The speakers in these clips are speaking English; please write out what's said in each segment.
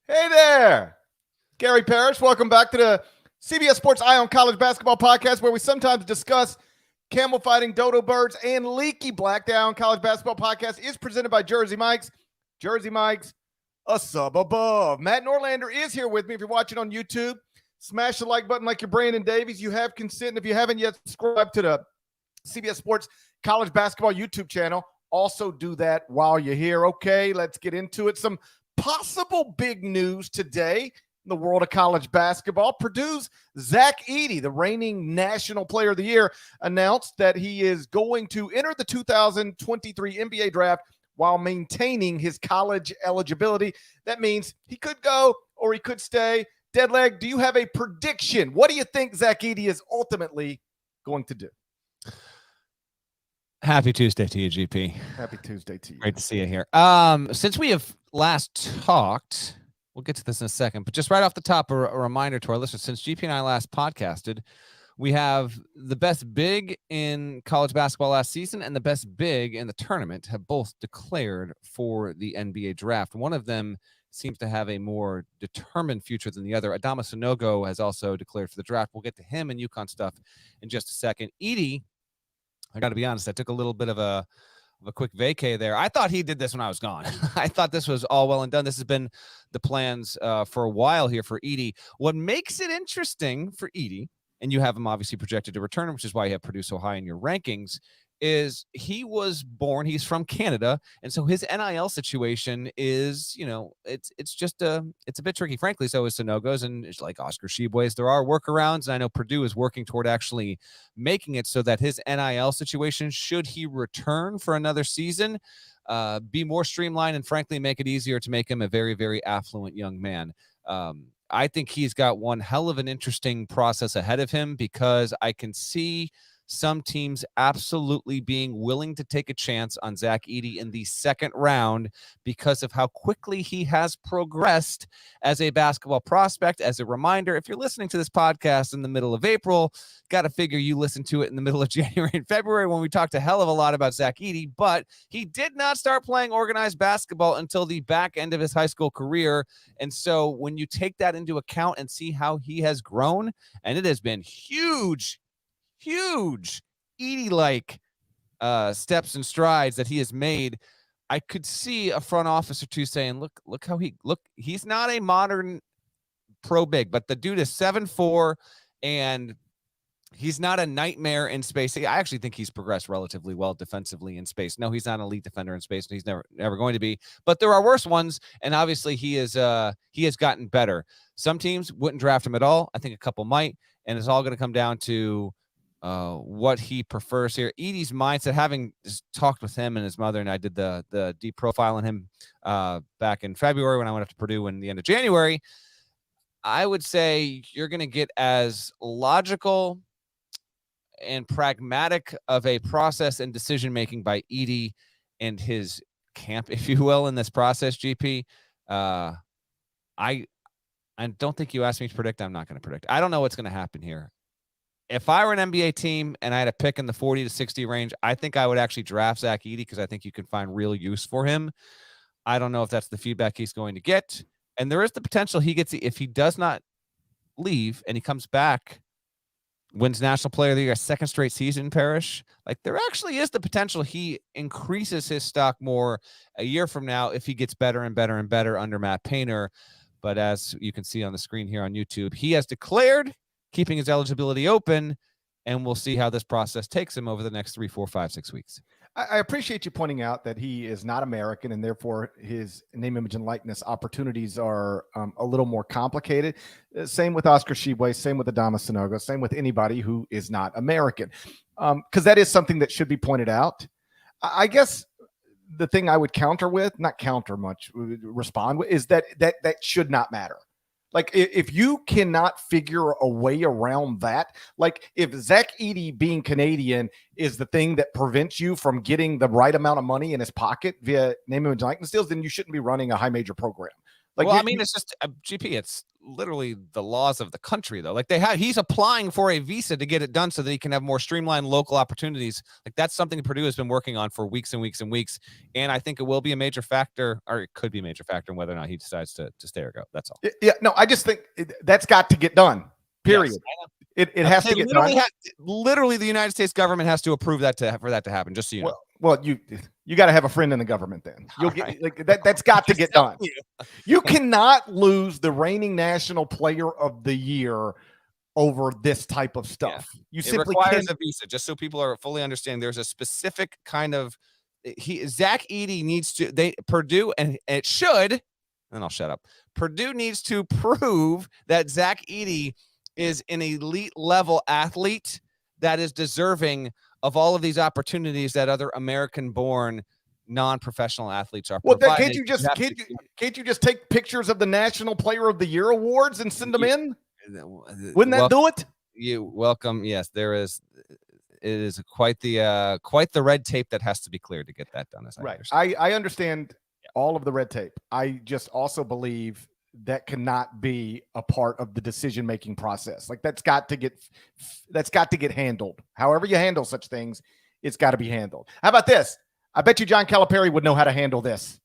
Hey there, Gary Parrish. Welcome back to the CBS Sports Eye on College Basketball podcast, where we sometimes discuss camel fighting, dodo birds, and leaky black. The Eye on College Basketball podcast is presented by Jersey Mike's. Jersey Mike's, a sub above. Matt Norlander is here with me. If you're watching on YouTube, smash the like button like you're Brandon Davies. You have consent. And if you haven't yet subscribed to the CBS Sports College Basketball YouTube channel, also do that while you're here. Okay, let's get into it. Some possible big news today in the world of college basketball. Purdue's Zach Edey, the reigning National Player of the Year, announced that he is going to enter the 2023 NBA draft while maintaining his college eligibility. That means he could go or he could stay. Deadleg, do you have a prediction? What do you think Zach Edey is ultimately going to do? Happy Tuesday to you, GP. Happy Tuesday to you. Great to see you here. Since we have last talked, we'll get to this in a second, but just right off the top, a reminder to our listeners, since GP and I last podcasted, we have the best big in college basketball last season and the best big in the tournament have both declared for the NBA draft. One of them seems to have a more determined future than the other. Adama Sanogo has also declared for the draft. We'll get to him and UConn stuff in just a second. Edey, I got to be honest, I took a little bit of a quick vacay there. I thought he did this when I was gone. I thought this was all well and done. This has been the plans for a while here for Edey. What makes it interesting for Edey, and you have him obviously projected to return, which is why you have Purdue so high in your rankings, is he was born, he's from Canada, and so his NIL situation is, it's a bit tricky, frankly. So is Sanogo's, and it's like Oscar Tshiebwe's. There are workarounds, and I know Purdue is working toward actually making it so that his NIL situation, should he return for another season, be more streamlined and frankly make it easier to make him a very, very affluent young man. I think he's got one hell of an interesting process ahead of him, because I can see some teams absolutely being willing to take a chance on Zach Edey in the second round because of how quickly he has progressed as a basketball prospect. As a reminder, if you're listening to this podcast in the middle of April, got to figure you listen to it in the middle of January and February when we talked a hell of a lot about Zach Edey, but he did not start playing organized basketball until the back end of his high school career. And so when you take that into account and see how he has grown, and it has been huge Edey-like steps and strides that he has made, I could see a front office or two saying, look how he's not a modern pro big, but the dude is 7'4", and he's not a nightmare in space. I actually think he's progressed relatively well defensively in space. No, he's not an elite defender in space, and he's never going to be, but there are worse ones, and obviously he has gotten better. Some teams wouldn't draft him at all. I think a couple might, and it's all going to come down to what he prefers here. Edey's mindset, having talked with him and his mother, and I did the deep profile on him back in February when I went up to Purdue in the end of January, I would say you're going to get as logical and pragmatic of a process and decision-making by Edey and his camp, if you will, in this process, GP. I don't think you asked me to predict. I'm not going to predict. I don't know what's going to happen here. If I were an NBA team and I had a pick in the 40 to 60 range, I think I would actually draft Zach Edey because I think you can find real use for him. I don't know if that's the feedback he's going to get. And there is the potential if he does not leave and he comes back, wins National Player of the Year, second straight season, Parrish, like there actually is the potential he increases his stock more a year from now if he gets better and better and better under Matt Painter. But as you can see on the screen here on YouTube, he has declared keeping his eligibility open, and we'll see how this process takes him over the next 3, 4, 5, 6 weeks. I appreciate you pointing out that he is not American, and therefore his name, image, and likeness opportunities are a little more complicated. Same with Oscar Tshiebwe, same with Adama Sanogo, same with anybody who is not American, because that is something that should be pointed out. I guess the thing I would respond with is that should not matter. Like, if you cannot figure a way around that, like if Zach Edey being Canadian is the thing that prevents you from getting the right amount of money in his pocket via name, image, and likeness deals, then you shouldn't be running a high major program. Like, well, I mean, it's just GP. It's literally the laws of the country, though. Like he's applying for a visa to get it done so that he can have more streamlined local opportunities. Like that's something Purdue has been working on for weeks and weeks and weeks. And I think it will be a major factor, or it could be a major factor in whether or not he decides to stay or go. That's all. Yeah, no, I just think that's got to get done. Period. Yes, it has to get done. Literally, the United States government has to approve that for that to happen. Just so you know. Well, you got to have a friend in the government. Then you'll get right. like that. That's got to get done. You cannot lose the reigning national player of the year over this type of stuff. Yeah. You it simply requires can't. a visa. Just so people are fully understanding, there's a specific kind of Zach Edey needs to. Purdue and it should. And I'll shut up. Purdue needs to prove that Zach Edey is an elite level athlete that is deserving of all of these opportunities that other American-born non-professional athletes are Well, providing. can't you just take pictures of the National Player of the Year awards and send them in? Wouldn't that do it? You welcome. Yes, there is. It is quite the red tape that has to be cleared to get that done. As right. I understand all of the red tape. I just also believe that cannot be a part of the decision-making process. Like that's got to get handled. However you handle such things, it's got to be handled. How about this? I bet you John Calipari would know how to handle this.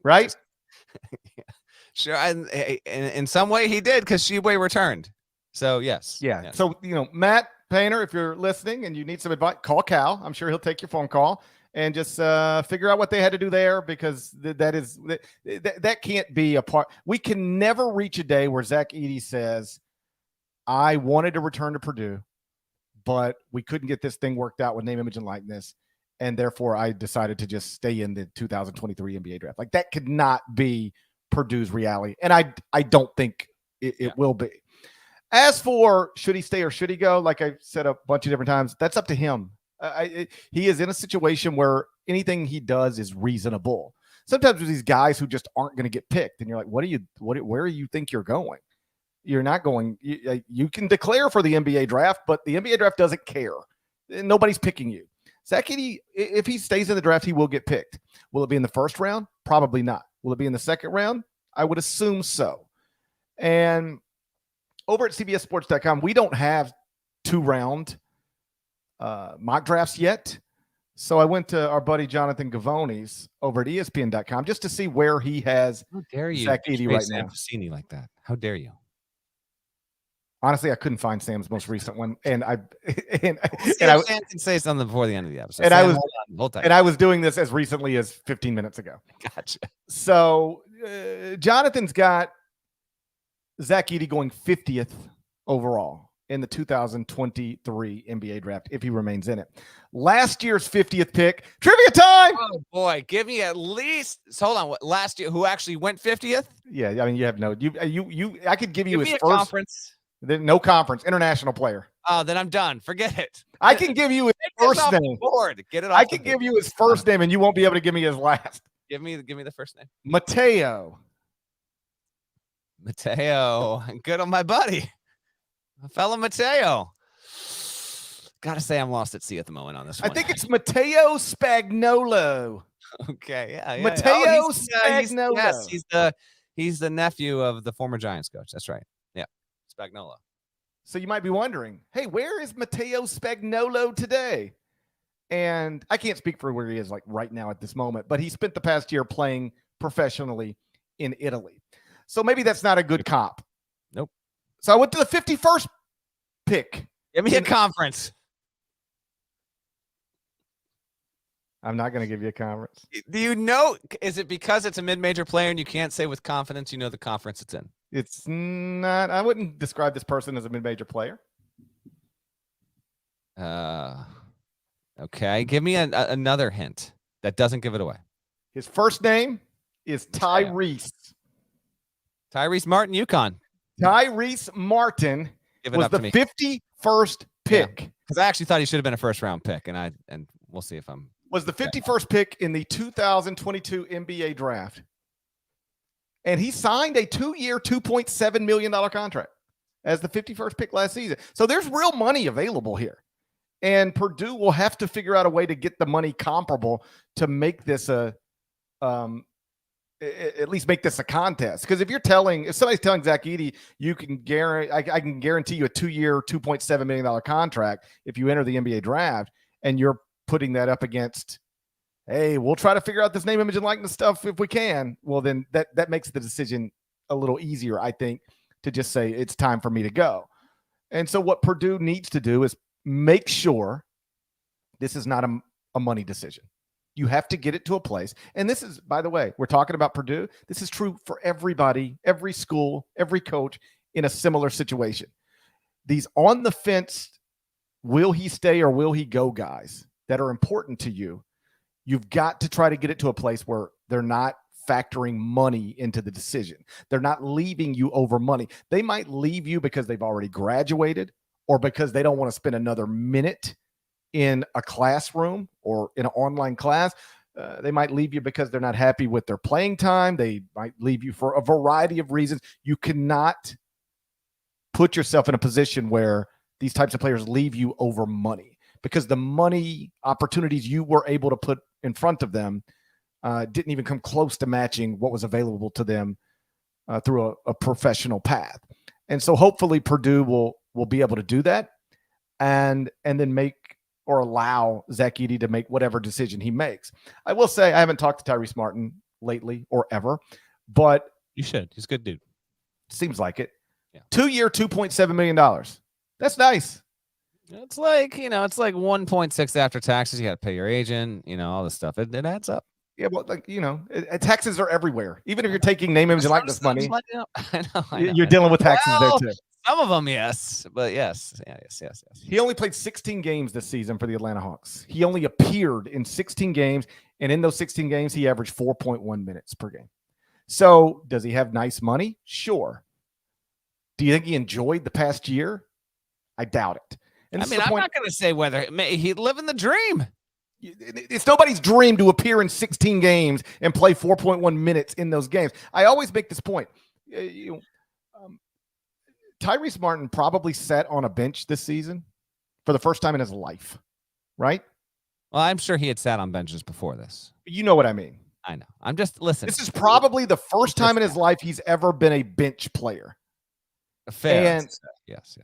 Right? Yeah. Sure. And in some way he did, because Sheway returned. So yes. Yeah. Yes. So, Matt Painter, if you're listening and you need some advice, call Cal. I'm sure he'll take your phone call and just figure out what they had to do there, because that can't be a part. We can never reach a day where Zach Edey says, I wanted to return to Purdue, but we couldn't get this thing worked out with name, image, and likeness, and therefore I decided to just stay in the 2023 NBA draft. Like that could not be Purdue's reality, and I don't think it will be. As for should he stay or should he go, like I said a bunch of different times, that's up to him. He is in a situation where anything he does is reasonable. Sometimes with these guys who just aren't going to get picked, and you're like, where do you think you're going? You're not going. You can declare for the NBA draft, but the NBA draft doesn't care. Nobody's picking you. Zach Edey, if he stays in the draft, he will get picked. Will it be in the first round? Probably not. Will it be in the second round? I would assume so. And over at CBSSports.com, we don't have 2-round mock drafts yet. So I went to our buddy Jonathan Gavoni's over at ESPN.com just to see where he has Zach Edey right now. Sam like that. How dare you? Honestly, I couldn't find Sam's most recent one, and I can say something before the end of the episode. And Sam, I was doing this as recently as 15 minutes ago. Gotcha. So Jonathan's got Zach Edey going 50th overall in the 2023 NBA draft if he remains in it. Last year's 50th pick, trivia time. Oh boy, give me at least. Hold on, last year who actually went 50th? Yeah, I mean you have no. You. I could give you his first conference. No conference, international player. Oh, then I'm done. Forget it. I can give you his first name. Get it off I can give you his first name, and you won't be able to give me his last. Give me the first name. Mateo, good on my buddy, fellow Mateo. Gotta say, I'm lost at sea at the moment on this one. I think it's Matteo Spagnolo. Okay, yeah. Matteo Spagnolo. Yes, he's the nephew of the former Giants coach. That's right. Yeah, Spagnola. So you might be wondering, hey, where is Matteo Spagnolo today? And I can't speak for where he is like right now at this moment, but he spent the past year playing professionally in Italy. So maybe that's not a good comp. Nope. So I went to the 51st pick. Give me a conference. I'm not going to give you a conference. Do you know? Is it because it's a mid-major player and you can't say with confidence you know the conference it's in? It's not. I wouldn't describe this person as a mid-major player. Okay. Give me another hint that doesn't give it away. His first name is Tyrese. Tyrese Martin, UConn. Tyrese Martin was the 51st pick. Because I actually thought he should have been a first-round pick, and we'll see if I'm. Was the 51st pick in the 2022 NBA draft. And he signed a 2-year, $2.7 million contract as the 51st pick last season. So there's real money available here. And Purdue will have to figure out a way to get the money comparable to make this a at least make this a contest. Because if somebody's telling Zach Edey, you can guarantee, I can guarantee you a 2-year, $2.7 million contract if you enter the NBA draft, and you're putting that up against, hey, we'll try to figure out this name, image, and likeness stuff if we can. Well, then that makes the decision a little easier, I think, to just say it's time for me to go. And so what Purdue needs to do is make sure this is not a money decision. You have to get it to a place. And this is, by the way, we're talking about Purdue. This is true for everybody, every school, every coach in a similar situation. These on the fence, will he stay or will he go guys that are important to you, you've got to try to get it to a place where they're not factoring money into the decision. They're not leaving you over money. They might leave you because they've already graduated or because they don't want to spend another minute in a classroom or in an online class. They might leave you because they're not happy with their playing time. They might leave you for a variety of reasons. You cannot put yourself in a position where these types of players leave you over money, because the money opportunities you were able to put in front of them didn't even come close to matching what was available to them through a professional path. And so hopefully Purdue will be able to do that and then make or allow Zach Edey to make whatever decision he makes. I will say I haven't talked to Tyrese Martin lately or ever, but you should. He's a good dude. Seems like it. Yeah. 2-year, $2.7 million. That's nice. It's like, it's like 1.6 after taxes. You got to pay your agent, all this stuff. It adds up. Yeah, well, taxes are everywhere. Even if you're taking name, image, and likeness money, I know. You're dealing with taxes there too. Some of them, yes, but yes. He only played 16 games this season for the Atlanta Hawks. He only appeared in 16 games, and in those 16 games, he averaged 4.1 minutes per game. So, does he have nice money? Sure. Do you think he enjoyed the past year? I doubt it. And I'm not going to say whether he'd living the dream. It's nobody's dream to appear in 16 games and play 4.1 minutes in those games. I always make this point. Tyrese Martin probably sat on a bench this season for the first time in his life, right? Well, I'm sure he had sat on benches before this. You know what I mean. I know. I'm just listening. This is probably the first time in his life he's ever been a bench player. Fair. And yes.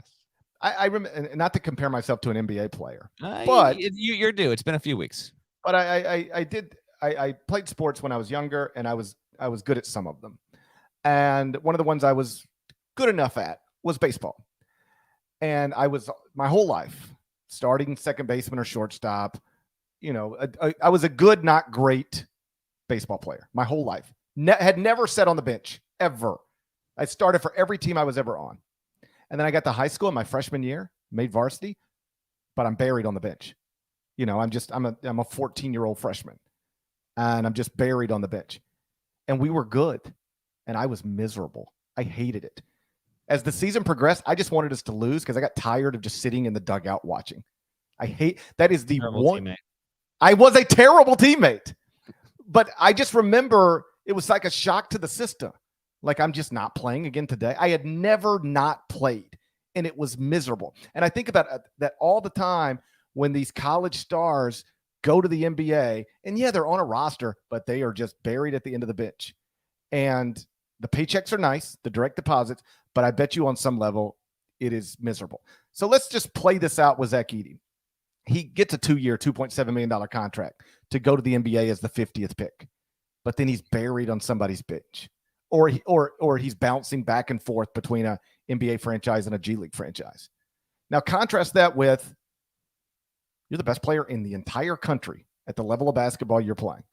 I remember, not to compare myself to an NBA player, but you're due. It's been a few weeks. But I played sports when I was younger, and I was good at some of them. And one of the ones I was good enough at was baseball. And I was my whole life starting second baseman or shortstop. I was a good, not great baseball player my whole life. Had never sat on the bench ever. I started for every team I was ever on. And then I got to high school in my freshman year, made varsity, but I'm buried on the bench. I'm a 14-year-old freshman, and I'm just buried on the bench. And we were good, and I was miserable. I hated it. As the season progressed, I just wanted us to lose because I got tired of just sitting in the dugout watching. That is the one. Teammate. I was a terrible teammate, but I just remember it was like a shock to the system. Like, I'm just not playing again today. I had never not played, and it was miserable. And I think about that all the time when these college stars go to the NBA, and yeah, they're on a roster, but they are just buried at the end of the bench. And the paychecks are nice, the direct deposits, but I bet you on some level it is miserable. So let's just play this out with Zach Edey. He gets a 2-year, $2.7 million contract to go to the NBA as the 50th pick, but then he's buried on somebody's bench. Or he's bouncing back and forth between a NBA franchise and a G League franchise. Now contrast that with you're the best player in the entire country at the level of basketball you're playing.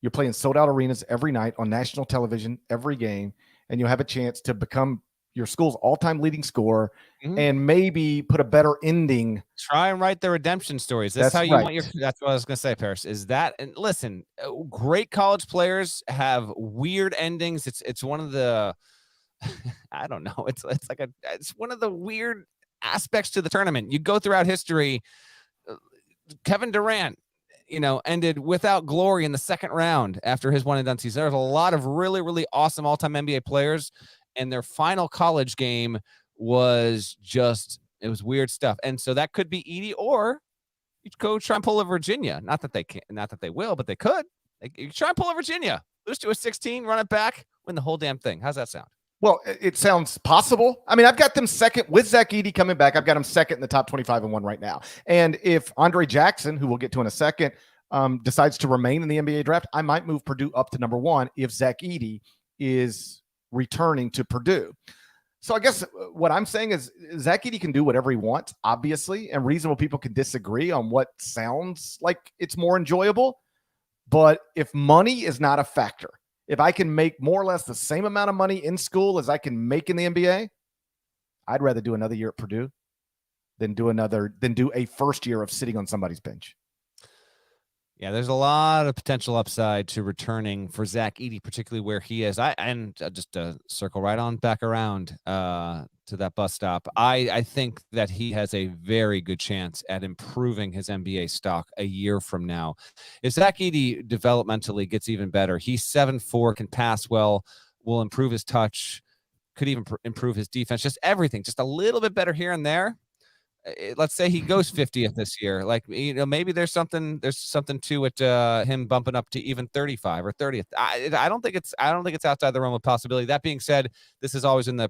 You're playing sold-out arenas every night on national television, every game, and you'll have a chance to become your school's all-time leading scorer and maybe put a better ending. Try and write the redemption stories. That's how you want your. That's what I was going to say, Parrish. Is that, and listen, great college players have weird endings. It's one of the, I don't know. It's one of the weird aspects to the tournament. You go throughout history. Kevin Durant, ended without glory in the second round after his one and done season. There's a lot of really, really awesome all-time NBA players, and their final college game was it was weird stuff. And so that could be Edey, or you go try and pull a Virginia. Not that they will, but they could. You try and pull a Virginia. lose to a 16, run it back, win the whole damn thing. How's that sound? Well, it sounds possible. I mean, I've got them second with Zach Edey coming back. I've got them second in the top 25-1 right now. And if Andre Jackson, who we'll get to in a second, decides to remain in the NBA draft, I might move Purdue up to number 1 if Zach Edey is returning to Purdue. So I guess what I'm saying is Zach Edey can do whatever he wants, obviously, and reasonable people can disagree on what sounds like it's more enjoyable. But if money is not a factor, if I can make more or less the same amount of money in school as I can make in the NBA, I'd rather do another year at Purdue than do a first year of sitting on somebody's bench. Yeah, there's a lot of potential upside to returning for Zach Edey, particularly where he is. Just to circle right on back around to that bus stop. I think that he has a very good chance at improving his NBA stock a year from now. If Zach Edey developmentally gets even better, he's 7'4", can pass well, will improve his touch, could even improve his defense, just everything, just a little bit better here and there. Let's say he goes 50th this year. Like, maybe there's something to it, him bumping up to even 35 or 30th. I don't think it's outside the realm of possibility. That being said, this is always in the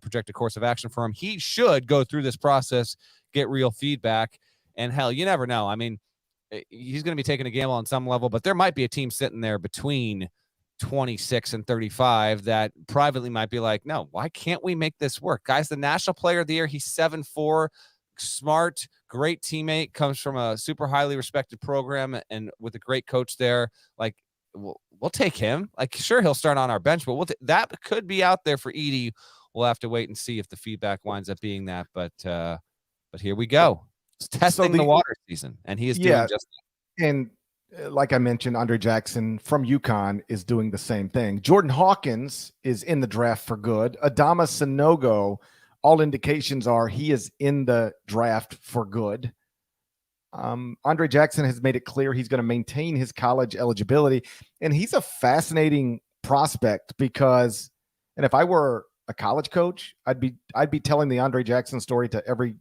projected course of action for him. He should go through this process, get real feedback, and hell, you never know. I mean, he's going to be taking a gamble on some level, but there might be a team sitting there between 26 and 35 that privately might be like, no, why can't we make this work? Guys, the National Player of the Year, he's 7'4", smart, great teammate, comes from a super highly respected program and with a great coach there. Like, we'll take him. Like, sure, he'll start on our bench, but that could be out there for Edey. We'll have to wait and see if the feedback winds up being that. But here we go. It's testing the water season, and he is doing just that. And like I mentioned, Andre Jackson from UConn is doing the same thing. Jordan Hawkins is in the draft for good. Adama Sanogo, all indications are he is in the draft for good. Andre Jackson has made it clear he's going to maintain his college eligibility, and he's a fascinating prospect because, and if I were a college coach, I'd be telling the Andre Jackson story to every,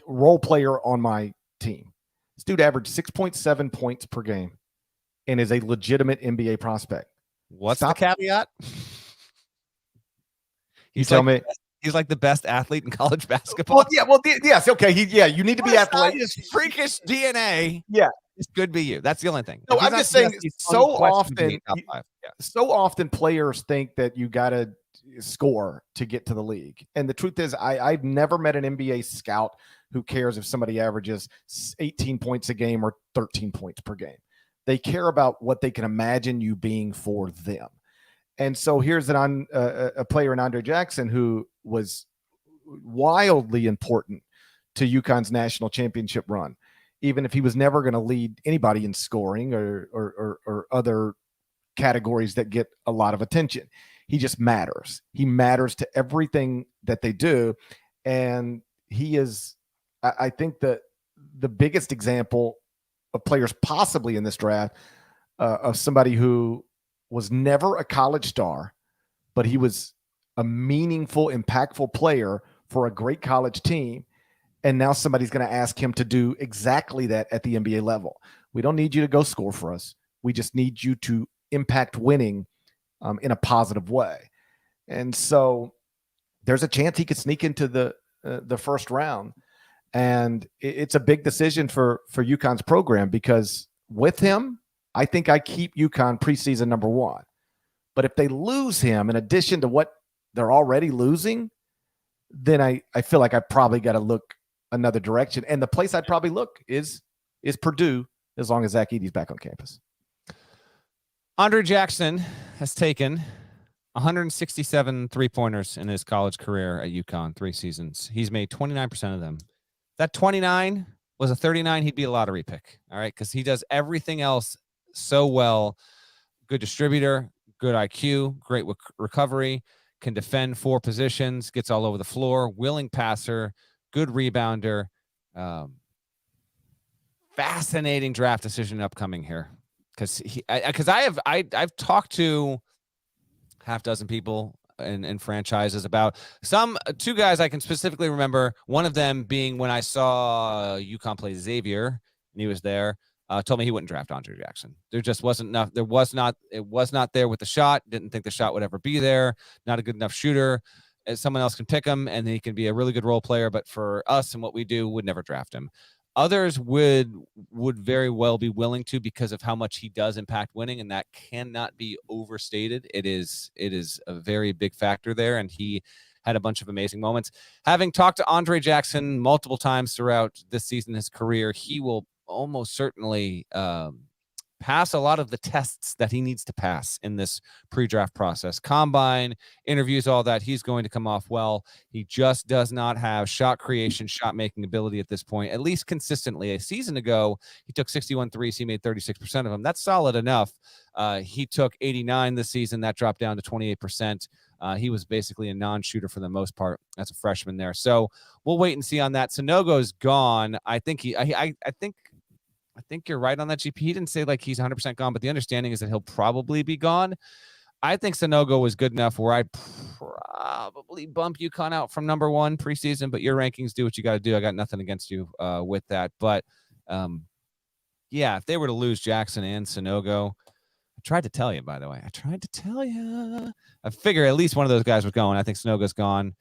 role player on my team. This dude averaged 6.7 points per game and is a legitimate NBA prospect. What's the caveat? You tell me. He's like the best athlete in college basketball. Yes. Okay. You need to be athletic. His freakish DNA. Yeah. This could be you. That's the only thing. No, I'm just saying so often players think that you got to score to get to the league. And the truth is I've never met an NBA scout who cares if somebody averages 18 points a game or 13 points per game. They care about what they can imagine you being for them. And so here's a player in Andre Jackson who was wildly important to UConn's national championship run, even if he was never going to lead anybody in scoring or other categories that get a lot of attention. He just matters. He matters to everything that they do. And he is, I think, the biggest example of players possibly in this draft of somebody who was never a college star, but he was a meaningful, impactful player for a great college team. And now somebody's going to ask him to do exactly that at the NBA level. We don't need you to go score for us. We just need you to impact winning in a positive way. And so there's a chance he could sneak into the first round. And it's a big decision for UConn's program, because with him, I think I keep UConn preseason number 1. But if they lose him, in addition to what they're already losing, then I feel like I probably got to look another direction. And the place I'd probably look is Purdue, as long as Zach Edey's back on campus. Andre Jackson has taken 167 three-pointers in his college career at UConn, 3 seasons. He's made 29% of them. That 29 was a 39, he'd be a lottery pick, all right? Because he does everything else so well. Good distributor, good IQ, great recovery, can defend 4 positions, gets all over the floor, willing passer, good rebounder. Fascinating draft decision upcoming here, because I've talked to half dozen people in franchises about 2 guys I can specifically remember. One of them being when I saw UConn play Xavier, and he was there. told me he wouldn't draft Andre Jackson. There just wasn't enough. It was not there with the shot. Didn't think the shot would ever be there. Not a good enough shooter. Someone else can pick him, and he can be a really good role player. But for us and what we do, would never draft him. Others would very well be willing to because of how much he does impact winning, and that cannot be overstated. It is a very big factor there, and he had a bunch of amazing moments. Having talked to Andre Jackson multiple times throughout this season, his career, he will almost certainly pass a lot of the tests that he needs to pass in this pre-draft process. Combine, interviews, all that. He's going to come off well. He just does not have shot creation, shot making ability at this point, at least consistently. A season ago, he took 61 threes. He made 36% of them. That's solid enough. He took 89 this season. That dropped down to 28%. He was basically a non-shooter for the most part as a freshman there. So we'll wait and see on that. Sanogo's gone. I think I think you're right on that, GP. He didn't say like he's 100% gone, but the understanding is that he'll probably be gone. I think Sanogo was good enough where I'd probably bump UConn out from number 1 preseason, but your rankings do what you got to do. I got nothing against you with that. But, yeah, if they were to lose Jackson and Sanogo, I tried to tell you, by the way. I tried to tell you. I figure at least one of those guys was going. I think Sanogo's gone.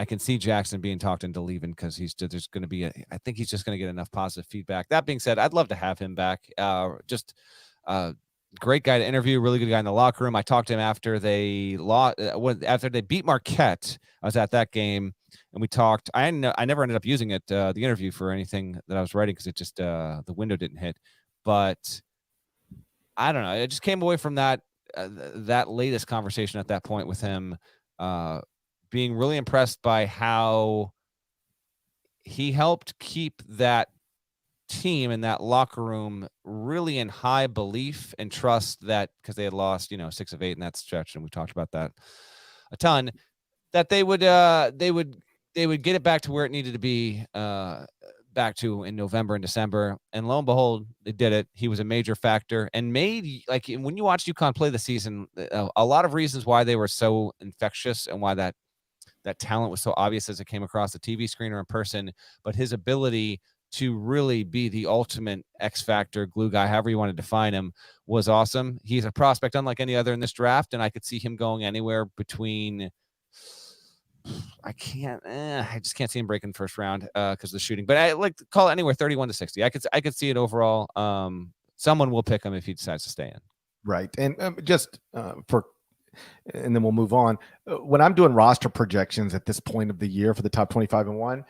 I can see Jackson being talked into leaving because there's going to be I think he's just going to get enough positive feedback. That being said, I'd love to have him back. Just great guy to interview, really good guy in the locker room. I talked to him after they beat Marquette. I was at that game and we talked. I never ended up using it, the interview, for anything that I was writing because it just the window didn't hit. But I don't know. I just came away from that latest conversation at that point with him, being really impressed by how he helped keep that team and that locker room really in high belief and trust that, because they had lost, 6 of 8 in that stretch, and we talked about that a ton, that they would get it back to where it needed to be, back to in November and December. And lo and behold, they did it. He was a major factor and made, like, when you watch UConn play the season, a lot of reasons why they were so infectious and why that talent was so obvious as it came across the TV screen or in person, but his ability to really be the ultimate X factor, glue guy, however you want to define him, was awesome. He's a prospect unlike any other in this draft, and I could see him going anywhere between, I just can't see him breaking the first round because of the shooting, but I like to call it anywhere 31 to 60. I could see it overall. Someone will pick him if he decides to stay in. Right. And and then we'll move on. When I'm doing roster projections at this point of the year for the top 25 and 1,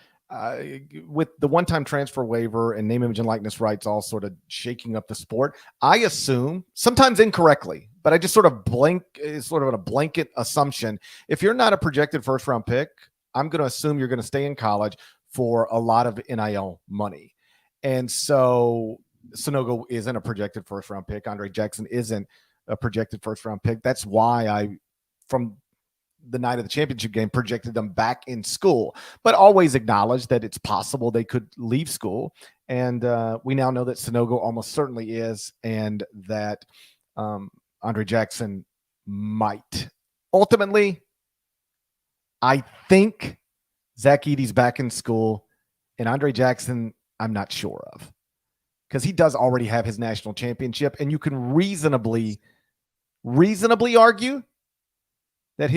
with the one-time transfer waiver and name, image, and likeness rights all sort of shaking up the sport, I assume, sometimes incorrectly, but I just sort of a blanket assumption. If you're not a projected first-round pick, I'm going to assume you're going to stay in college for a lot of NIL money. And so Sanogo isn't a projected first-round pick. Andre Jackson isn't a projected first-round pick. That's why I, from the night of the championship game, projected them back in school, but always acknowledge that it's possible they could leave school. And we now know that Sanogo almost certainly is, and that Andre Jackson might. Ultimately, I think Zach Edey's back in school, and Andre Jackson, I'm not sure of, because he does already have his national championship, and you can reasonably argue that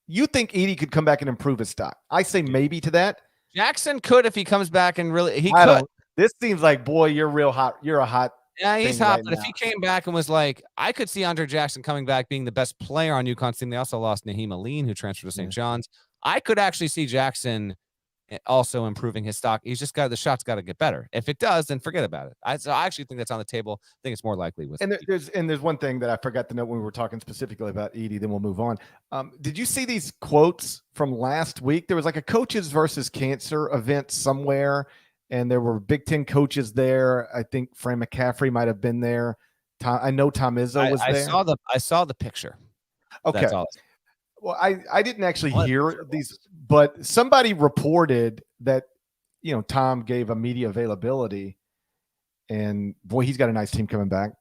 you think Edey could come back and improve his stock. I say maybe to that. Jackson could if he comes back and really he could. This seems like, boy, you're real hot. You're a hot. Yeah, he's hot. Right but now. If he came back and was like, I could see Andre Jackson coming back being the best player on UConn's team. They also lost Naheem Aline, who transferred to St. John's. I could actually see Jackson also improving his stock. He's just got the shot's got to get better. If it does, then forget about it. So I actually think that's on the table. I think it's more likely with. And there's one thing that I forgot to note when we were talking specifically about Edey. Then we'll move on. Did you see these quotes from last week? There was like a coaches versus cancer event somewhere, and there were Big Ten coaches there. I think Fran McCaffrey might have been there. I know Tom Izzo was there. I saw the picture. Okay. That's all. Well, I didn't actually hear these, but somebody reported that, Tom gave a media availability, and boy, he's got a nice team coming back.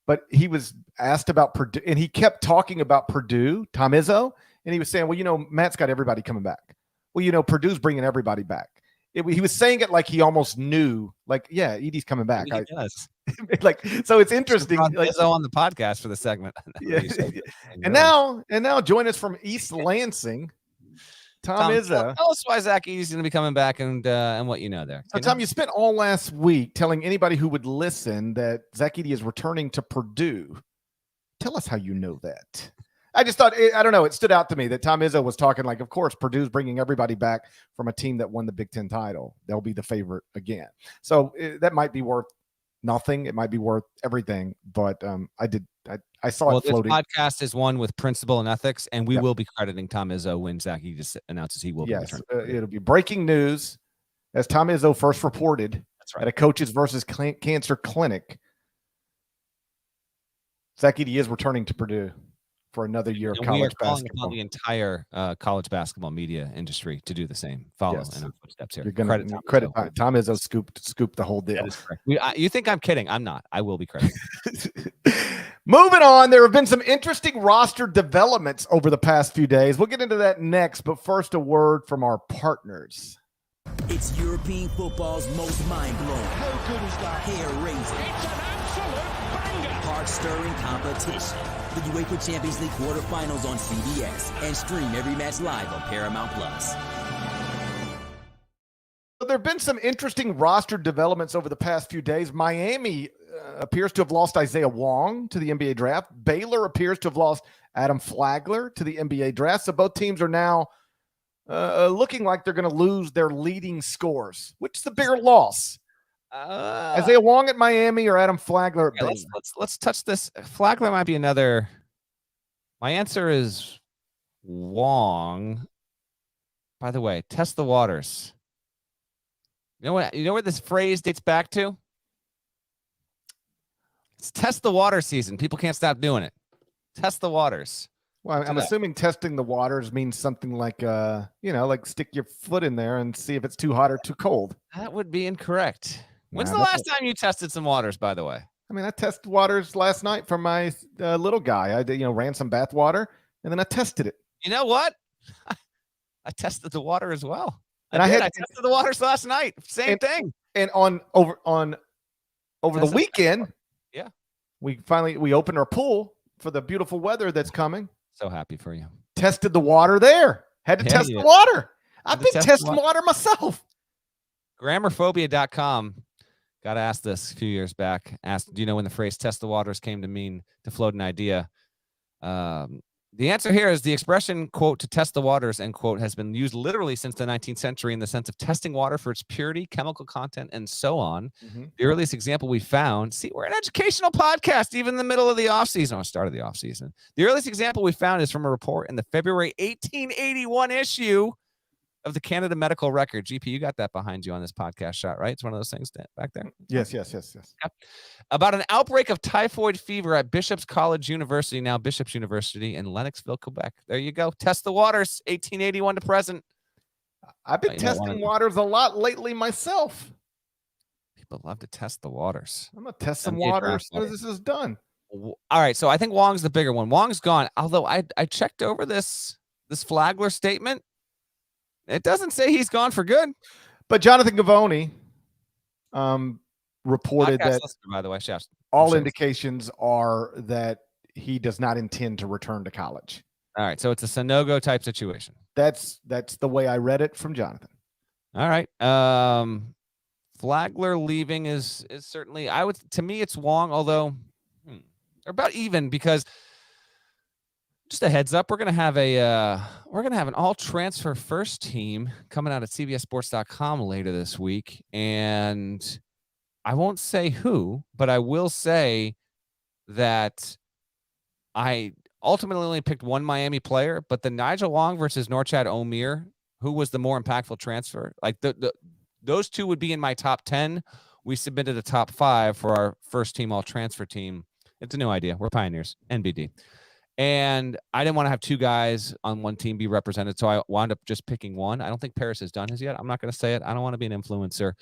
But he was asked about Purdue, and he kept talking about Purdue, Tom Izzo, and he was saying, well, Matt's got everybody coming back. Well, Purdue's bringing everybody back. He was saying it like he almost knew. Like, yeah, Edey's coming back. He does. Like, so it's interesting. Like, Izzo on the podcast for the segment. Yeah. And now join us from East Lansing, Tom Izzo. Tell us why Zach Edey's going to be coming back and what you know there. So, Tom, you spent all last week telling anybody who would listen that Zach Edey is returning to Purdue. Tell us how you know that. I just thought, I don't know, it stood out to me that Tom Izzo was talking like, of course, Purdue's bringing everybody back from a team that won the Big Ten title. They'll be the favorite again. So that might be worth nothing. It might be worth everything. But I saw it floating. This podcast is one with principle and ethics, and we will be crediting Tom Izzo when Zach Edey just announces he will be returning. It'll be breaking news, as Tom Izzo first reported at a Coaches versus Cancer clinic. Zach Edey is returning to Purdue for another year of college basketball. The entire college basketball media industry to do the same. Follow in our footsteps here. You're going to credit Tom Izzo scooped the whole deal. That is correct. You think I'm kidding? I'm not. I will be credited. Moving on, there have been some interesting roster developments over the past few days. We'll get into that next, but first, a word from our partners. It's European football's most mind-blowing. How good is that? Hair-raising. It's an absolute banger. Heart-stirring competition. The UEFA Champions League quarterfinals on CBS and stream every match live on Paramount+. There have been some interesting roster developments over the past few days. Miami appears to have lost Isaiah Wong to the NBA draft. Baylor appears to have lost Adam Flagler to the NBA draft. So both teams are now looking like they're going to lose their leading scores. Which is the bigger loss? Isaiah Wong at Miami or Adam Flagler at Baylor? Let's touch this. Flagler might be another. My answer is Wong. By the way, test the waters. You know what? You know where this phrase dates back to? It's test the water season. People can't stop doing it. Test the waters. Well, I'm assuming testing the waters means something like, like stick your foot in there and see if it's too hot or too cold. That would be incorrect. When's the last time you tested some waters, by the way? I mean, I tested waters last night for my little guy. I ran some bath water and then I tested it. You know what? I tested the water as well. And I tested the waters last night. Same thing. And over the weekend, we opened our pool for the beautiful weather that's coming. So happy for you. Tested the water there. Had to test the water. I've been testing water myself. Grammarphobia.com. Got asked this a few years back. Asked, do you know when the phrase test the waters came to mean to float an idea? The answer here is the expression, quote, to test the waters, end quote, has been used literally since the 19th century in the sense of testing water for its purity, chemical content, and so on. Mm-hmm. The earliest example we found, we're an educational podcast, even in the middle of the offseason, or start of the offseason. The earliest example we found is from a report in the February 1881 issue of the Canada Medical Record. GP, you got that behind you on this podcast shot, right? It's one of those things back there. Yes. Yep. About an outbreak of typhoid fever at Bishop's College University, now Bishop's University in Lennoxville, Quebec. There you go. Test the waters, 1881 to present. I've been testing waters a lot lately myself. People love to test the waters. I'm going to test some water as soon as this is done. All right, so I think Wong's the bigger one. Wong's gone, although I checked over this Flagler statement. It doesn't say he's gone for good. But Jonathan Gavoni reported that, listener, by the way, all indications are that he does not intend to return to college. All right, so it's a Sanogo type situation. That's the way I read it from Jonathan. All right. Flagler leaving is certainly, to me, it's Wong, although they're about even, because just a heads up, we're gonna have an all transfer first team coming out at CBSSports.com later this week, and I won't say who, but I will say that I ultimately only picked one Miami player, but the Nigel Wong versus Norchad Omier, who was the more impactful transfer, like those two would be in my top 10. We submitted a top 5 for our first team all transfer team. It's a new idea. We're pioneers. NBD. And I didn't want to have two guys on one team be represented, so I wound up just picking one. I don't think Parrish has done his yet. I'm not going to say it. I don't want to be an influencer.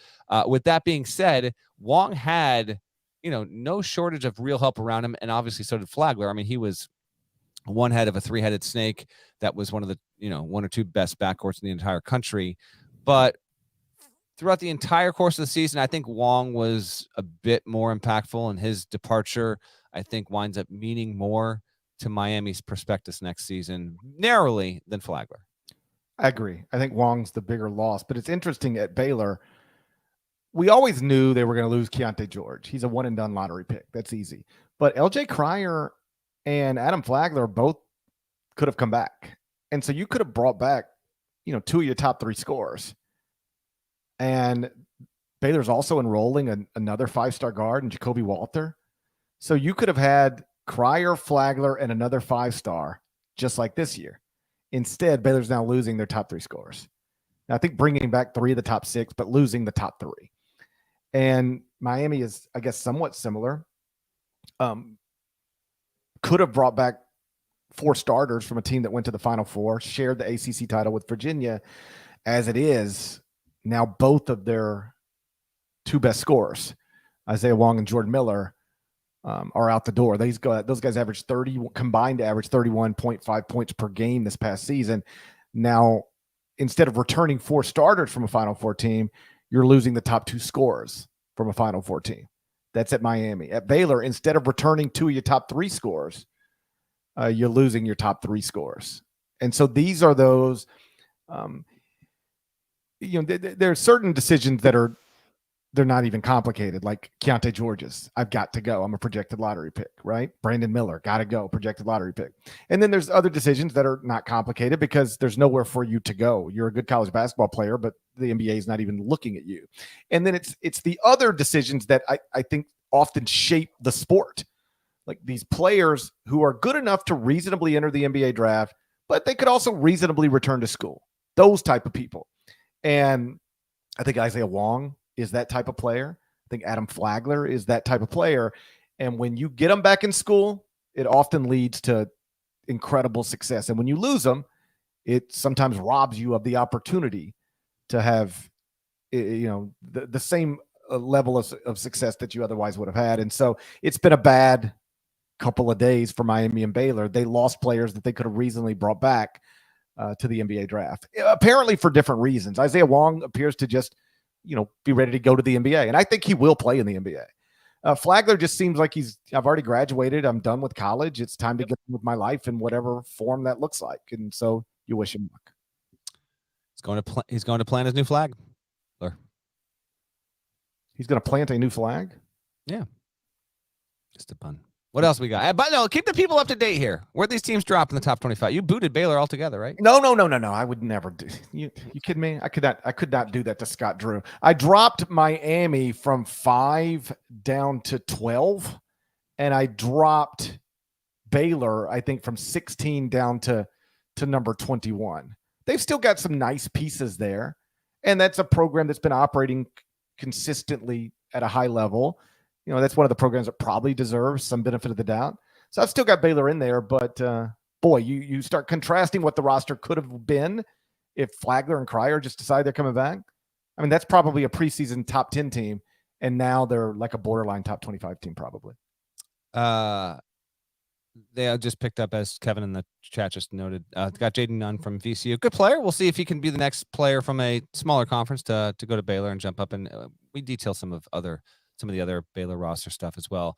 With that being said, Wong had, no shortage of real help around him, and obviously so did Flagler. I mean, he was one head of a three-headed snake that was one of the, one or two best backcourts in the entire country. But throughout the entire course of the season, I think Wong was a bit more impactful, and his departure, I think, winds up meaning more to Miami's prospectus next season, narrowly, than Flagler. I agree. I think Wong's the bigger loss, but it's interesting at Baylor. We always knew they were going to lose Keontae George. He's a one-and-done lottery pick. That's easy. But LJ Cryer and Adam Flagler both could have come back. And so you could have brought back, two of your top 3 scorers. And Baylor's also enrolling another 5-star guard in Jacoby Walter. So you could have had Cryer, Flagler, and another 5-star just like this year. Instead, Baylor's now losing their top 3 scorers. Now, I think bringing back 3 of the top 6, but losing the top 3. And Miami is, I guess, somewhat similar. Could have brought back 4 starters from a team that went to the Final Four, shared the ACC title with Virginia. As it is, now both of their 2 best scorers, Isaiah Wong and Jordan Miller, are out the door. Those guys averaged combined to average 31.5 points per game this past season. Now, instead of returning 4 starters from a Final Four team, you're losing the top 2 scorers from a Final Four team. That's at Miami. At Baylor, instead of returning 2 of your top 3 scorers, you're losing your top 3 scorers. And so these are those, there are certain decisions that they're not even complicated, like Keontae George's. I've got to go. I'm a projected lottery pick, right? Brandon Miller, got to go, projected lottery pick. And then there's other decisions that are not complicated because there's nowhere for you to go. You're a good college basketball player, but the NBA is not even looking at you. And then it's the other decisions that I think often shape the sport. Like these players who are good enough to reasonably enter the NBA draft, but they could also reasonably return to school. Those type of people. And I think Isaiah Wong is that type of player. I think Adam Flagler is that type of player. And when you get them back in school, it often leads to incredible success. And when you lose them, it sometimes robs you of the opportunity to have, the same level of success that you otherwise would have had. And so it's been a bad couple of days for Miami and Baylor. They lost players that they could have reasonably brought back to the NBA draft, apparently for different reasons. Isaiah Wong appears to just, be ready to go to the NBA. And I think he will play in the NBA. Flagler just seems like I've already graduated. I'm done with college. It's time to get on with my life in whatever form that looks like. And so you wish him luck. He's going to plant his new flag. He's going to plant a new flag? Yeah. Just a pun. What else we got? But no, keep the people up to date here. Where these teams drop in the top 25? You booted Baylor altogether, right? No. I would never do. You kidding me? I could not do that to Scott Drew. I dropped Miami from 5 down to 12, and I dropped Baylor, I think, from 16 down to number 21. They've still got some nice pieces there, and that's a program that's been operating consistently at a high level. That's one of the programs that probably deserves some benefit of the doubt. So I've still got Baylor in there, but boy, you start contrasting what the roster could have been if Flagler and Cryer just decide they're coming back. I mean, that's probably a preseason top 10 team, and now they're like a borderline top 25 team probably. They just picked up, as Kevin in the chat just noted, got Jaden Nunn from VCU. Good player. We'll see if he can be the next player from a smaller conference to go to Baylor and jump up. And we detail some of the other Baylor roster stuff as well.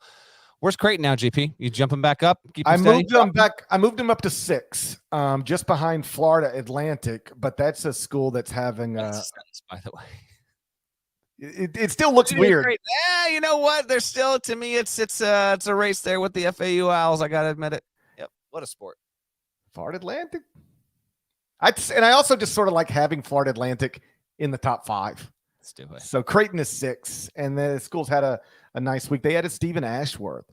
Where's Creighton now, GP? You jumping back up? I moved him back. I moved him up to 6, just behind Florida Atlantic. But that's a school that's having. By the way, it still looks weird. Yeah, you know what? There's still, to me, it's a race there with the FAU Owls. I gotta admit it. Yep, what a sport. Florida Atlantic. I also just sort of like having Florida Atlantic in the top 5. Let's do it. So Creighton is 6, and the school's had a nice week. They added Stephen Ashworth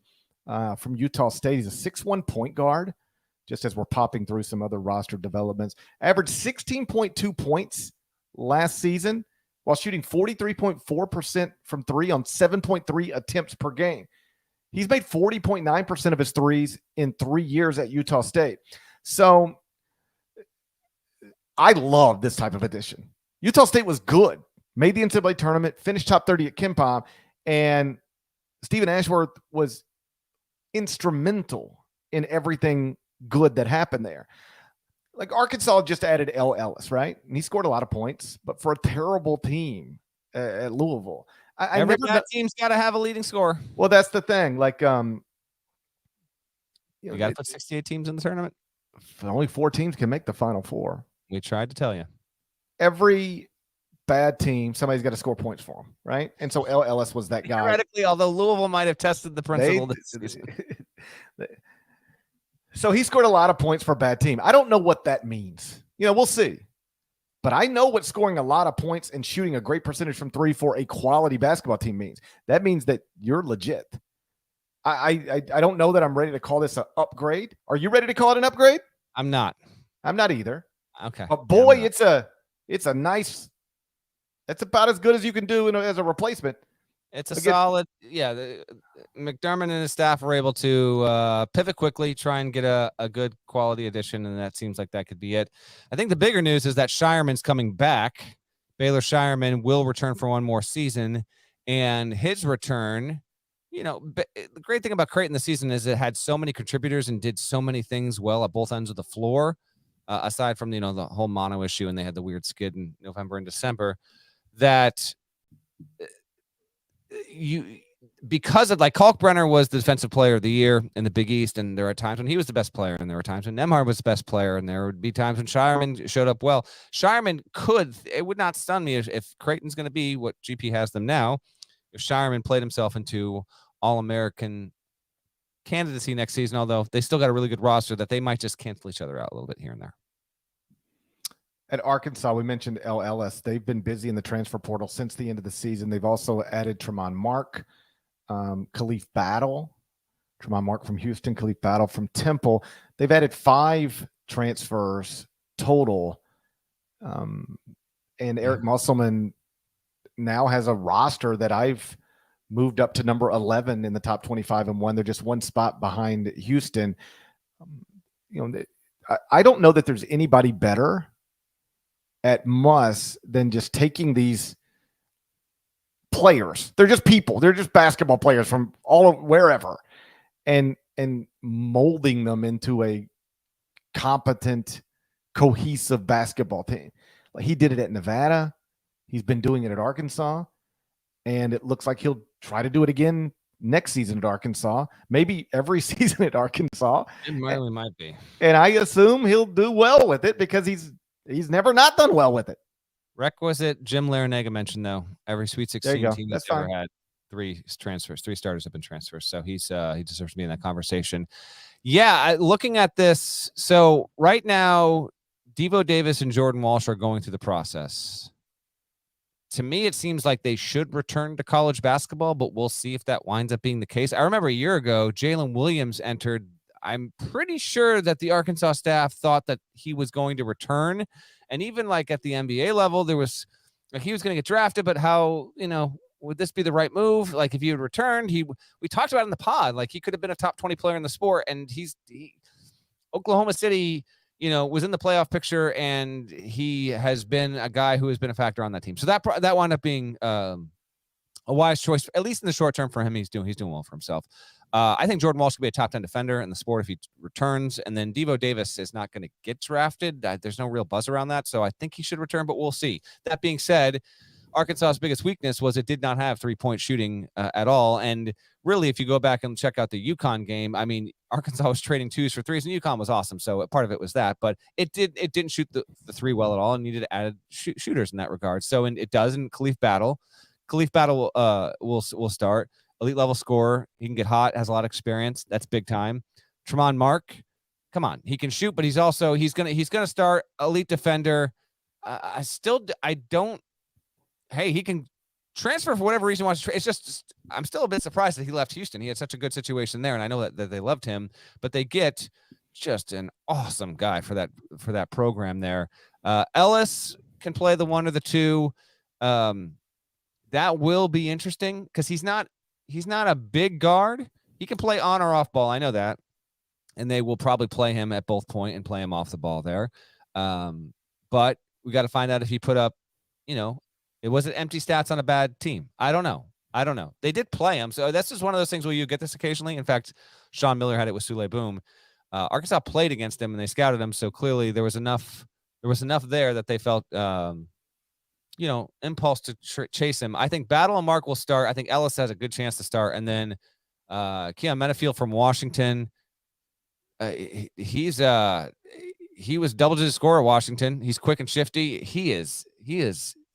from Utah State. He's a 6'1" point guard, just as we're popping through some other roster developments. Averaged 16.2 points last season while shooting 43.4% from 3 on 7.3 attempts per game. He's made 40.9% of his threes in 3 years at Utah State. So I love this type of addition. Utah State was good. Made the NCAA tournament, finished top 30 at KenPom, and Stephen Ashworth was instrumental in everything good that happened there. Like Arkansas just added L. Ellis, right? And he scored a lot of points, but for a terrible team, at Louisville. Every bad team's got to have a leading scorer. Well, that's the thing. Like, you got to put 68 teams in the tournament. Only 4 teams can make the Final Four. We tried to tell you. Every bad team, somebody's got to score points for them, right? And so LS was that guy. Theoretically, although Louisville might have tested the principle. So he scored a lot of points for a bad team. I don't know what that means. We'll see. But I know what scoring a lot of points and shooting a great percentage from 3 for a quality basketball team means. That means that you're legit. I don't know that I'm ready to call this an upgrade. Are you ready to call it an upgrade? I'm not. I'm not either. Okay. But boy, it's a nice. That's about as good as you can do as a replacement. It's a solid. Yeah, McDermott and his staff were able to pivot quickly, try and get a good quality addition, and that seems like that could be it. I think the bigger news is that Shireman's coming back. Baylor Shireman will return for one more season, and his return. The great thing about Creighton this season is it had so many contributors and did so many things well at both ends of the floor, aside from, the whole mono issue, and they had the weird skid in November and December, that because of Kalkbrenner was the defensive player of the year in the Big East, and there are times when he was the best player, and there were times when Nembhard was the best player, and there would be times when Shireman showed up well. Shireman it would not stun me if Creighton's going to be what GP has them now, if Shireman played himself into All-American candidacy next season, although they still got a really good roster that they might just cancel each other out a little bit here and there. At Arkansas, we mentioned LLS. They've been busy in the transfer portal since the end of the season. They've also added Tremont Mark, Khalif Battle, Tremont Mark from Houston, Khalif Battle from Temple. They've added 5 transfers total. And Eric Musselman now has a roster that I've moved up to number 11 in the top 25 and one. They're just one spot behind Houston. I don't know that there's anybody better at Muss than just taking these players. They're just people. They're just basketball players from wherever, and molding them into a competent, cohesive basketball team. He did it at Nevada. He's been doing it at Arkansas, and it looks like he'll try to do it again next season at Arkansas, maybe every season at Arkansas. It really might be. And I assume he'll do well with it because he's never not done well with it. Requisite Jim Larinaga mentioned, though, every Sweet 16 team that's ever had 3 transfers. 3 starters have been transfers, so he deserves to be in that conversation. Yeah, looking at this, so right now, Devo Davis and Jordan Walsh are going through the process. To me, it seems like they should return to college basketball, but we'll see if that winds up being the case. I remember a year ago, Jalen Williams entered. I'm pretty sure that the Arkansas staff thought that he was going to return. And even at the NBA level, there was he was going to get drafted, but how, would this be the right move? If he had returned, we talked about it in the pod, he could have been a top 20 player in the sport. And Oklahoma City, was in the playoff picture, and he has been a guy who has been a factor on that team. So that wound up being a wise choice, at least in the short term for him. He's doing well for himself. I think Jordan Walsh could be a top 10 defender in the sport if he returns. And then Devo Davis is not going to get drafted. There's no real buzz around that. So I think he should return, but we'll see. That being said, Arkansas's biggest weakness was it did not have 3-point shooting at all. And really, if you go back and check out the UConn game, I mean, Arkansas was trading 2s for 3s, and UConn was awesome. So part of it was that, but it didn't shoot the 3 well at all, and needed added shooters in that regard. So, and it does in Khalif Battle will start. Elite level scorer. He can get hot, has a lot of experience. That's big time. Tremont Mark, come on. He can shoot, but he's gonna start. Elite defender. He can transfer for whatever reason he wants to. It's just, I'm still a bit surprised that he left Houston. He had such a good situation there, and I know that they loved him, but they get just an awesome guy for that program there. Ellis can play the 1 or the 2. That will be interesting because he's not a big guard. He can play on or off ball. I know that. And they will probably play him at both point and play him off the ball there. But we got to find out if he put up, it wasn't empty stats on a bad team. I don't know. They did play him. So that's just one of those things where you get this occasionally. In fact, Sean Miller had it with Sule Boom. Arkansas played against him and they scouted him. So clearly there was enough there that they felt impulse to chase him. I think Battle and Mark will start. I think Ellis has a good chance to start. And then Keon Menafield from Washington. He was double-digit scorer at Washington. He's quick and shifty. He is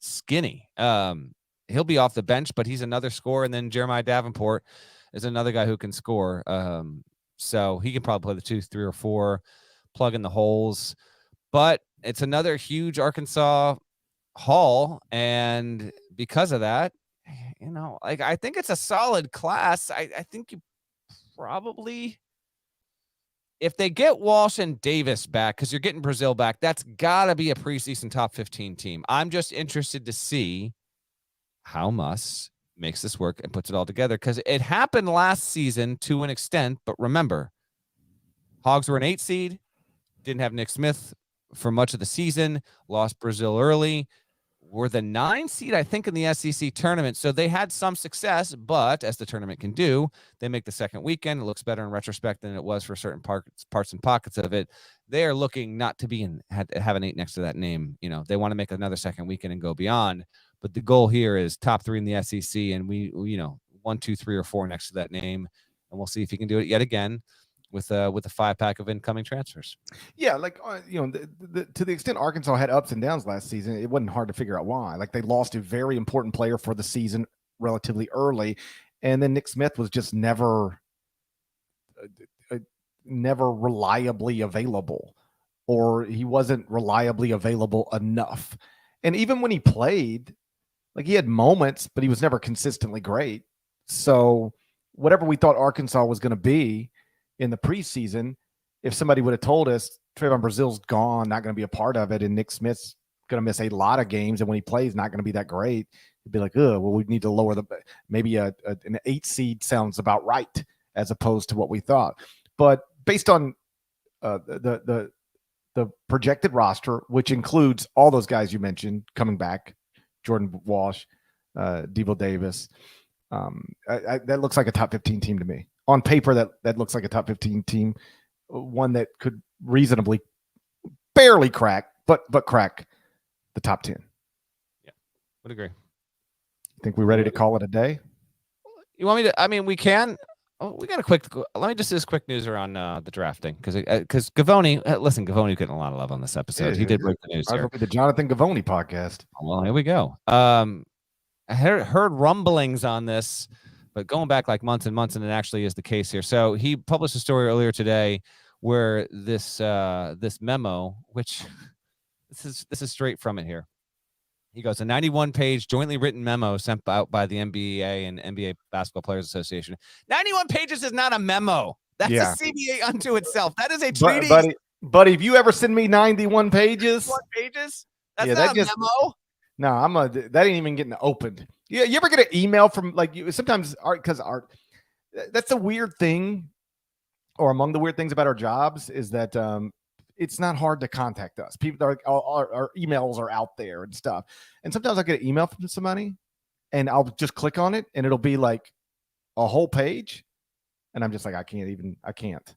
skinny. He'll be off the bench, but he's another scorer. And then Jeremiah Davenport is another guy who can score. So he can probably play the 2, 3, or 4, plug in the holes. But it's another huge Arkansas haul, and because of that, I think it's a solid class. I think you probably, if they get Walsh and Davis back, because you're getting Brazil back, that's got to be a preseason top 15 team. I'm just interested to see how Muss makes this work and puts it all together, because it happened last season to an extent. But remember, Hogs were an 8 seed, didn't have Nick Smith for much of the season, lost Brazil early, were the 9 seed, I think, in the SEC tournament. So they had some success, but as the tournament can do, they make the second weekend. It looks better in retrospect than it was for certain parts and pockets of it. They are looking not to be have an 8 next to that name. They want to make another second weekend and go beyond. But the goal here is top 3 in the SEC, and we 1, 2, 3, or 4 next to that name, and we'll see if he can do it yet again with a 5-pack of incoming transfers. Yeah, to the extent Arkansas had ups and downs last season, it wasn't hard to figure out why. Like, they lost a very important player for the season relatively early, and then Nick Smith was just never reliably available, or he wasn't reliably available enough. And even when he played, he had moments, but he was never consistently great. So whatever we thought Arkansas was going to be in the preseason, if somebody would have told us Trayvon Brazil's gone, not going to be a part of it, and Nick Smith's going to miss a lot of games, and when he plays, not going to be that great, it'd be like, oh, well, we need to lower maybe an 8 seed sounds about right, as opposed to what we thought. But based on the projected roster, which includes all those guys you mentioned coming back, Jordan Walsh, Devo Davis, that looks like a top 15 team to me. On paper, that looks like a top 15 team, one that could reasonably, barely crack, but crack the top 10. Yeah, would agree. Think we're ready to call it a day? You want me to? I mean, we can. Oh, we got a quick. Let me just do this quick news around the drafting, because Gavoni. Listen, Gavoni getting a lot of love on this episode. He did break the news here. The Jonathan Gavoni podcast. Well, here we go. I heard rumblings on this, but going back like months and months, and it actually is the case here. So he published a story earlier today where this memo, which this is straight from it here. He goes, a 91-page jointly written memo sent out by the NBA and NBA Basketball Players Association. 91 pages is not a memo. That's a CBA unto itself. That is a treaty. Buddy, if you ever send me 91 pages, 91 pages? That's not a memo. No, that ain't even getting opened. Yeah, you ever get an email from sometimes because that's a weird thing, or among the weird things about our jobs is that it's not hard to contact us. People our emails are out there and stuff. And sometimes I get an email from somebody and I'll just click on it and it'll be like a whole page. And I'm just like, I can't.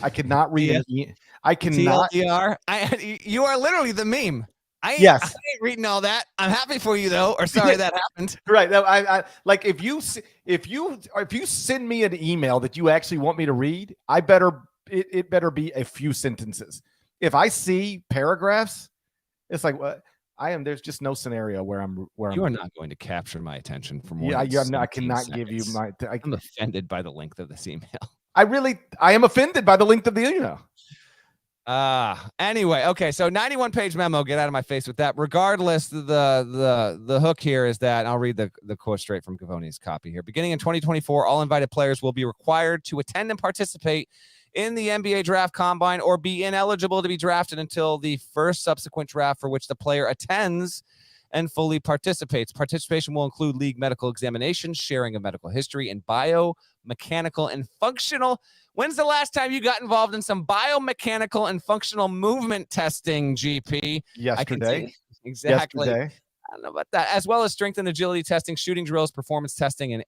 I cannot read it. I cannot. TLDR. You are literally the meme. I ain't reading all that. I'm happy for you though, or sorry that happened. Right. I like if you send me an email that you actually want me to read, it better be a few sentences. If I see paragraphs, it's like what there's just no scenario where you are not going to capture my attention for more. I cannot give you my. I'm offended by the length of this email. I am offended by the length of the email. Anyway, okay, so 91-page memo. Get out of my face with that. Regardless, the hook here is that I'll read the quote straight from Gavoni's copy here. Beginning in 2024, all invited players will be required to attend and participate in the NBA draft combine or be ineligible to be drafted until the first subsequent draft for which the player attends and fully participates. Participation will include league medical examinations, sharing of medical history, and biomechanical and functional. When's the last time you got involved in some biomechanical and functional movement testing, GP? Yesterday. Exactly. Yesterday. I don't know about that. As well as strength and agility testing, shooting drills, performance testing, and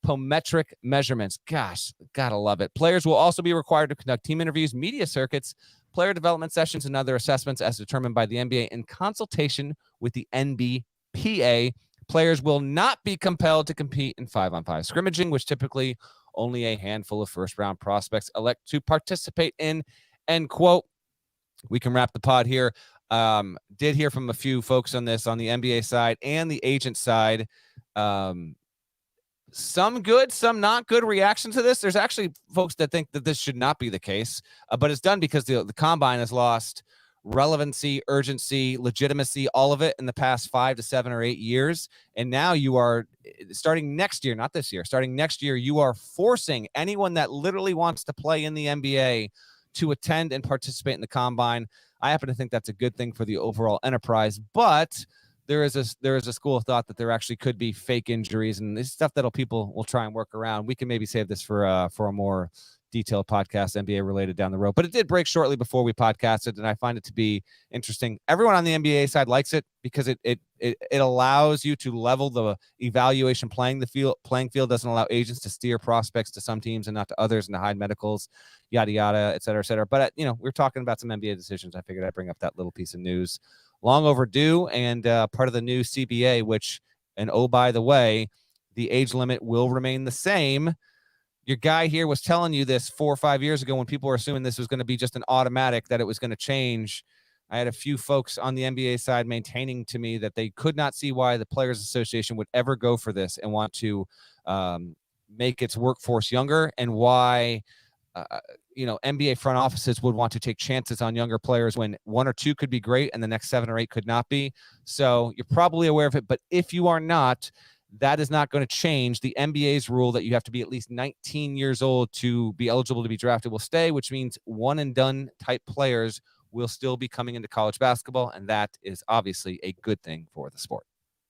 anthropometric measurements. Gosh, gotta love it. Players will also be required to conduct team interviews, media circuits, player development sessions, and other assessments as determined by the NBA in consultation with the NBPA. Players will not be compelled to compete in 5-on-5 scrimmaging, which typically only a handful of first-round prospects elect to participate in, end quote. We can wrap the pod here. Did hear from a few folks on this on the NBA side and the agent side. Some good, some not good reactions to this. There's actually folks that think that this should not be the case, but it's done because the combine has lost relevancy, urgency, legitimacy, all of it in the past 5 to 7 or 8 years. And now you are starting next year, not this year, starting next year, you are forcing anyone that literally wants to play in the NBA to attend and participate in the combine. I happen to think that's a good thing for the overall enterprise, but there is a school of thought that there actually could be fake injuries and this stuff that people will try and work around. We can maybe save this for a more detailed podcast, NBA related down the road, but it did break shortly before we podcasted, and I find it to be interesting. Everyone on the NBA side likes it because it allows you to level the evaluation playing field, doesn't allow agents to steer prospects to some teams and not to others and to hide medicals, yada, yada, et cetera, et cetera. But, we're talking about some NBA decisions. I figured I'd bring up that little piece of news. Long overdue and part of the new CBA, which, and oh, by the way, the age limit will remain the same. Your guy here was telling you this 4 or 5 years ago when people were assuming this was going to be just an automatic, that it was going to change. I had a few folks on the NBA side maintaining to me that they could not see why the Players Association would ever go for this and want to make its workforce younger, and why NBA front offices would want to take chances on younger players when 1 or 2 could be great and the next 7 or 8 could not be. So you're probably aware of it, but if you are not, that is not going to change. The NBA's rule that you have to be at least 19 years old to be eligible to be drafted will stay, which means one and done type players will still be coming into college basketball, and that is obviously a good thing for the sport.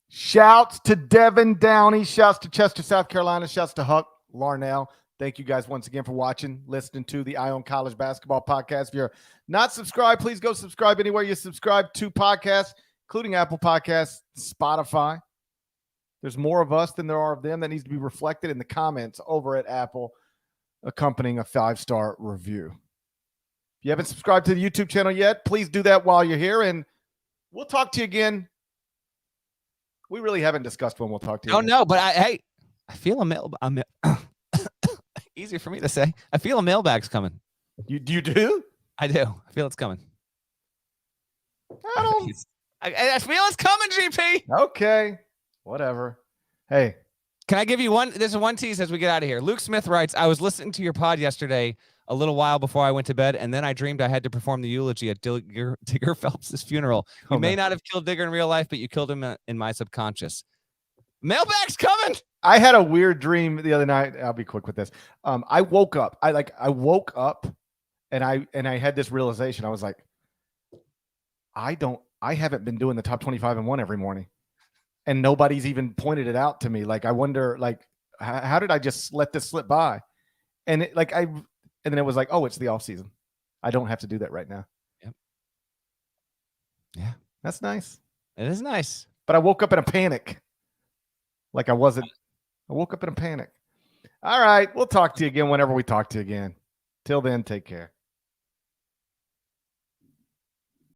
Shouts to Devin Downey. Shouts to Chester, South Carolina. Shouts to Huck Larnell. Thank you guys once again for watching, listening to the Eye on College Basketball Podcast. If you're not subscribed, please go subscribe anywhere you subscribe to podcasts, including Apple Podcasts, Spotify. There's more of us than there are of them. That needs to be reflected in the comments over at Apple, accompanying a 5-star review. If you haven't subscribed to the YouTube channel yet, please do that while you're here, and we'll talk to you again. We really haven't discussed when we'll talk to you. Oh, no, but I feel easier for me to say. I feel a mailbag's coming. You do? I do. I feel it's coming. I feel it's coming, GP. Okay. Whatever. Hey. Can I give you one? There's one tease as we get out of here. Luke Smith writes, I was listening to your pod yesterday a little while before I went to bed, and then I dreamed I had to perform the eulogy at Digger Phelps' funeral. You may not have killed Digger in real life, but you killed him in my subconscious. Mailbag's coming. I had a weird dream the other night. I'll be quick with this. I woke up. I woke up and I had this realization. I was like, I haven't been doing the top 25 and 1 every morning. And nobody's even pointed it out to me. Like, I wonder, how did I just let this slip by? And then it was like, oh, it's the off season. I don't have to do that right now. Yep. Yeah. That's nice. It is nice. But I woke up in a panic. I woke up in a panic. All right. We'll talk to you again whenever we talk to you again. Till then, take care.